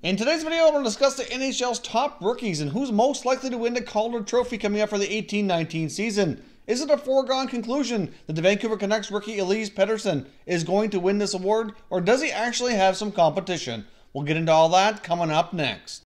In today's video, I want to discuss the NHL's top rookies and who's most likely to win the Calder Trophy coming up for the 18-19 season. Is it a foregone conclusion that the Vancouver Canucks rookie Elias Pettersson is going to win this award, or does he actually have some competition? We'll get into all that coming up next.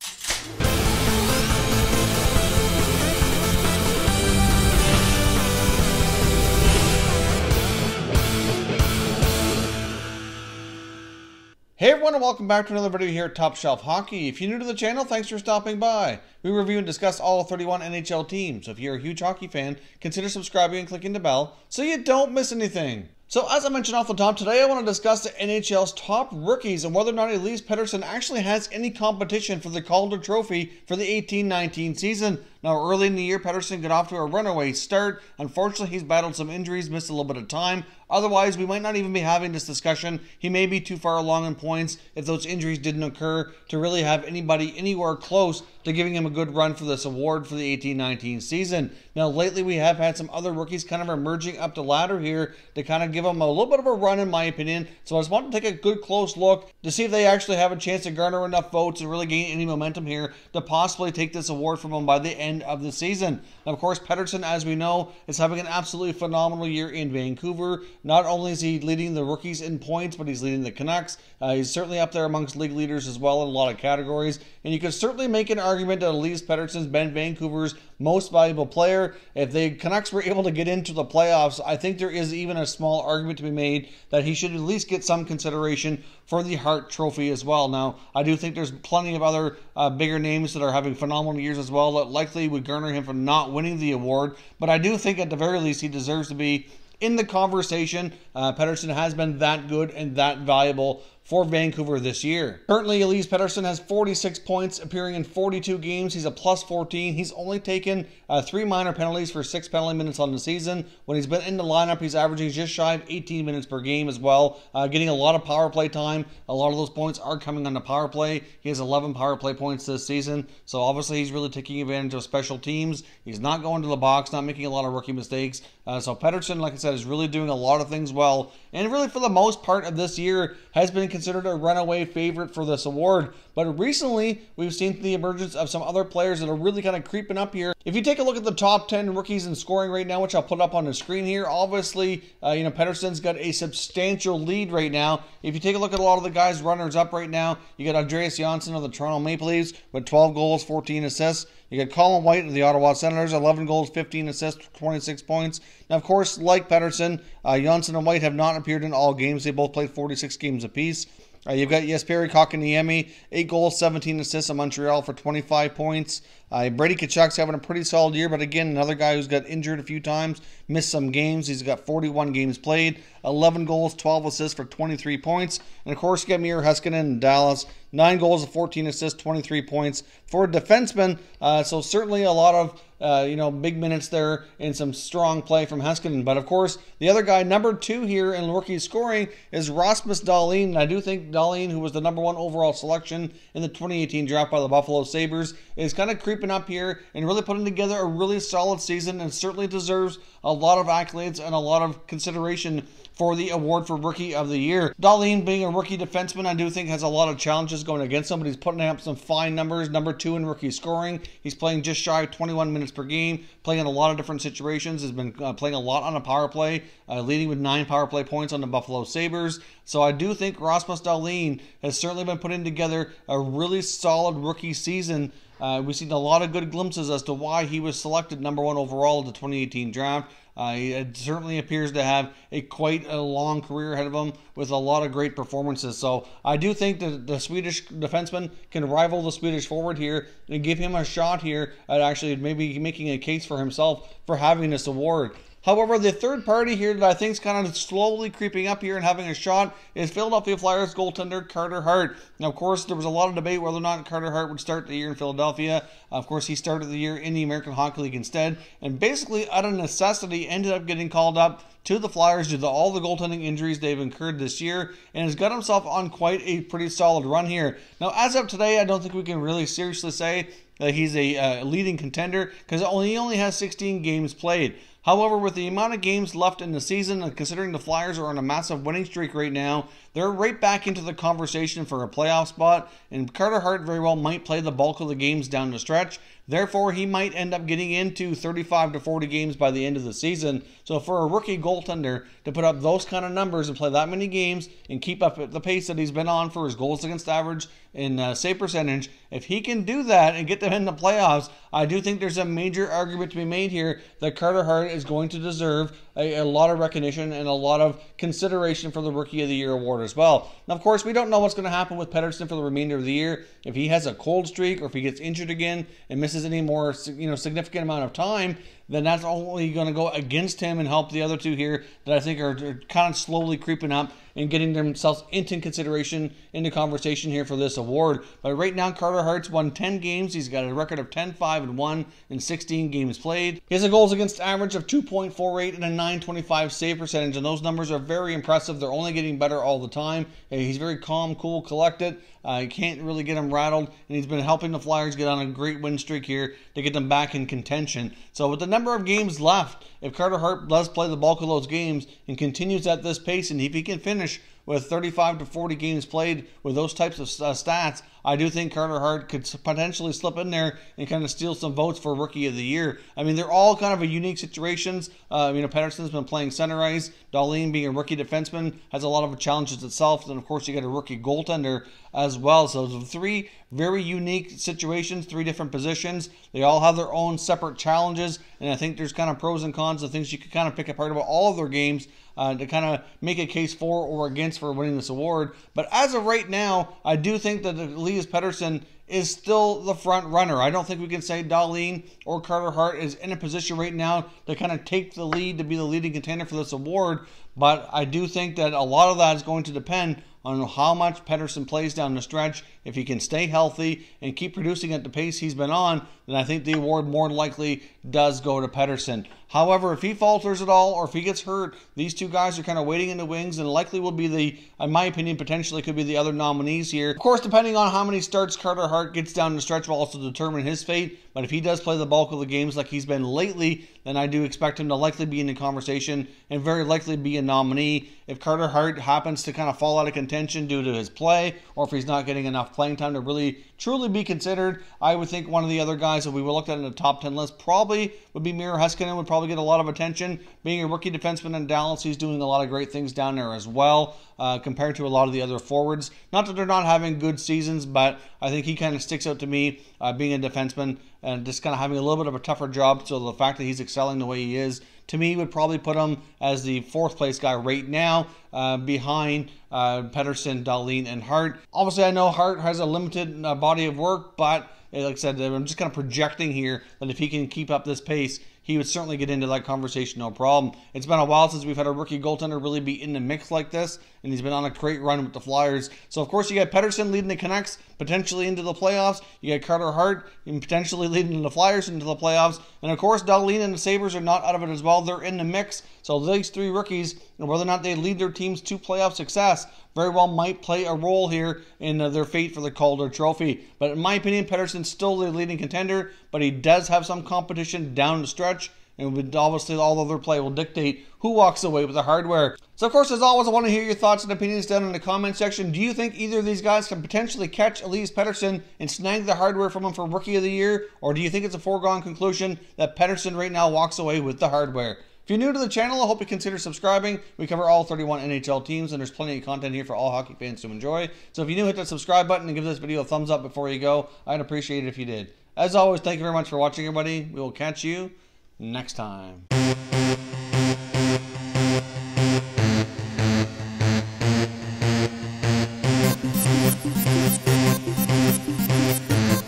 Hey everyone, and welcome back to another video here at Top Shelf Hockey. If you're new to the channel, thanks for stopping by. We review and discuss all 31 NHL teams, so if you're a huge hockey fan, consider subscribing and clicking the bell so you don't miss anything. So as I mentioned off the top, today I want to discuss the NHL's top rookies and whether or not Elias Pettersson actually has any competition for the Calder Trophy for the 18-19 season. Now, early in the year, Pettersson got off to a runaway start. Unfortunately, he's battled some injuries, missed a little bit of time. Otherwise, we might not even be having this discussion. He may be too far along in points if those injuries didn't occur to really have anybody anywhere close to giving him a good run for this award for the 18-19 season. Now, lately, we have had some other rookies kind of emerging up the ladder here to kind of give them a little bit of a run, in my opinion. So I just want to take a good close look to see if they actually have a chance to garner enough votes and really gain any momentum here to possibly take this award from them by the end of the season. Now, of course, Pettersson, as we know, is having an absolutely phenomenal year in Vancouver. Not only is he leading the rookies in points, but he's leading the Canucks. He's certainly up there amongst league leaders as well in a lot of categories. And you could certainly make an argument that Elias Pettersson's been Vancouver's most valuable player. If the Canucks were able to get into the playoffs, I think there is even a small argument to be made that he should at least get some consideration for the Hart Trophy as well. Now, I do think there's plenty of other bigger names that are having phenomenal years as well that likely would garner him from not winning the award. But I do think at the very least he deserves to be in the conversation. Pettersson has been that good and that valuable for Vancouver this year. Currently, Elias Pettersson has 46 points, appearing in 42 games. He's a plus 14. He's only taken 3 minor penalties for 6 penalty minutes on the season. When he's been in the lineup, he's averaging just shy of 18 minutes per game as well, getting a lot of power play time. A lot of those points are coming on the power play. He has 11 power play points this season, so obviously he's really taking advantage of special teams. He's not going to the box, not making a lot of rookie mistakes. So Pettersson, like I said, is really doing a lot of things well, and really for the most part of this year has been considered a runaway favorite for this award. But recently, we've seen the emergence of some other players that are really kind of creeping up here. If you take a look at the top 10 rookies in scoring right now, which I'll put up on the screen here, obviously, Pettersson's got a substantial lead right now. If you take a look at a lot of the guys runners up right now, you got Andreas Johnsson of the Toronto Maple Leafs with 12 goals, 14 assists. You got Colin White of the Ottawa Senators, 11 goals, 15 assists, 26 points. Now, of course, like Pettersson, Johnsson and White have not appeared in all games. They both played 46 games apiece. You've got Jesperi Kotkaniemi, 8 goals, 17 assists in Montreal for 25 points. Brady Tkachuk's having a pretty solid year, but again, another guy who's got injured a few times, missed some games. He's got 41 games played, 11 goals, 12 assists for 23 points. And of course, you got Miro Heiskanen in Dallas, 9 goals, 14 assists, 23 points for a defenseman. So certainly a lot of big minutes there and some strong play from Heiskanen. But of course, the other guy, number 2 here in rookie scoring, is Rasmus Dahlin. And I do think Dahlin, who was the number 1 overall selection in the 2018 draft by the Buffalo Sabres, is kind of creeping up here and really putting together a really solid season and certainly deserves a lot of accolades and a lot of consideration for the award for Rookie of the Year. Dahlin, being a rookie defenseman, I do think has a lot of challenges going against him, but he's putting up some fine numbers. Number 2 in rookie scoring. He's playing just shy of 21 minutes per game, playing in a lot of different situations. Has been playing a lot on a power play, leading with 9 power play points on the Buffalo Sabres. So I do think Rasmus Dahlin has certainly been putting together a really solid rookie season. We've seen a lot of good glimpses as to why he was selected number 1 overall in the 2018 draft. He certainly appears to have quite a long career ahead of him with a lot of great performances. So I do think that the Swedish defenseman can rival the Swedish forward here and give him a shot here at actually maybe making a case for himself for having this award. However, the third party here that I think is kind of slowly creeping up here and having a shot is Philadelphia Flyers goaltender Carter Hart. Now, of course, there was a lot of debate whether or not Carter Hart would start the year in Philadelphia. Of course, he started the year in the American Hockey League instead, and basically, out of necessity, ended up getting called up to the Flyers due to all the goaltending injuries they've incurred this year, and has got himself on quite a pretty solid run here. Now, as of today, I don't think we can really seriously say that he's a leading contender because he only has 16 games played. However, with the amount of games left in the season, and considering the Flyers are on a massive winning streak right now, they're right back into the conversation for a playoff spot, and Carter Hart very well might play the bulk of the games down the stretch. Therefore, he might end up getting into 35 to 40 games by the end of the season. So for a rookie goaltender to put up those kind of numbers and play that many games and keep up at the pace that he's been on for his goals against average and save percentage, if he can do that and get them in the playoffs, I do think there's a major argument to be made here that Carter Hart is going to deserve a lot of recognition and a lot of consideration for the Rookie of the Year award as well. Now, of course, we don't know what's going to happen with Pettersson for the remainder of the year. If he has a cold streak or if he gets injured again and misses any more significant amount of time, then that's only going to go against him and help the other two here that I think are kind of slowly creeping up and getting themselves into consideration, into conversation here for this award. But right now, Carter Hart's won 10 games. He's got a record of 10-5-1 in 16 games played. He has a goals against average of 2.48 and a .925 save percentage, and those numbers are very impressive. They're only getting better all the time. He's very calm, cool, collected. You can't really get him rattled, and he's been helping the Flyers get on a great win streak here to get them back in contention. So with the number of games left, if Carter Hart does play the bulk of those games and continues at this pace, and if he can finish with 35 to 40 games played with those types of stats, I do think Carter Hart could potentially slip in there and kind of steal some votes for Rookie of the Year. I mean, they're all kind of a unique situations. Pettersson's been playing center ice. Dahlin, being a rookie defenseman, has a lot of challenges itself. And of course, you got a rookie goaltender as well. So those are three very unique situations, three different positions. They all have their own separate challenges, and I think there's kind of pros and cons of things you could kind of pick apart about all of their games to kind of make a case for or against for winning this award. But as of right now, I do think that Elias Pettersson is still the front runner. I don't think we can say Dahlin or Carter Hart is in a position right now to kind of take the lead to be the leading contender for this award. But I do think that a lot of that is going to depend on how much Pettersson plays down the stretch. If he can stay healthy and keep producing at the pace he's been on, then I think the award more likely does go to Pettersson. However, if he falters at all or if he gets hurt, these two guys are kind of waiting in the wings and likely will be the, in my opinion, potentially could be the other nominees here. Of course, depending on how many starts Carter Hart gets down the stretch will also determine his fate. But if he does play the bulk of the games like he's been lately, then I do expect him to likely be in the conversation and very likely be a nominee. If Carter Hart happens to kind of fall out of contention due to his play, or if he's not getting enough playing time to really truly be considered, I would think one of the other guys that we were looked at in the top 10 list probably would be Miro Heiskanen, would probably get a lot of attention. Being a rookie defenseman in Dallas, he's doing a lot of great things down there as well, compared to a lot of the other forwards. Not that they're not having good seasons, but I think he kind of sticks out to me, being a defenseman and just kind of having a little bit of a tougher job. So the fact that he's excelling the way he is, to me, would probably put him as the fourth place guy right now, behind Pettersson, Dahlin, and Hart. Obviously, I know Hart has a limited body of work, but like I said, I'm just kind of projecting here that if he can keep up this pace, he would certainly get into that conversation, no problem. It's been a while since we've had a rookie goaltender really be in the mix like this, and he's been on a great run with the Flyers. So, of course, you got Pettersson leading the Canucks potentially into the playoffs. You got Carter Hart potentially leading the Flyers into the playoffs. And, of course, Dahlin and the Sabres are not out of it as well. They're in the mix. So these three rookies, whether or not they lead their teams to playoff success, very well might play a role here in their fate for the Calder Trophy. But in my opinion, Pettersson's still the leading contender, but he does have some competition down the stretch, and obviously all of their play will dictate who walks away with the hardware. So, of course, as always, I want to hear your thoughts and opinions down in the comment section. Do you think either of these guys can potentially catch Elias Pettersson and snag the hardware from him for Rookie of the Year, or do you think it's a foregone conclusion that Pettersson right now walks away with the hardware? If you're new to the channel, I hope you consider subscribing. We cover all 31 NHL teams, and there's plenty of content here for all hockey fans to enjoy. So if you're new, hit that subscribe button and give this video a thumbs up before you go. I'd appreciate it if you did. As always, thank you very much for watching, everybody. We will catch you next time.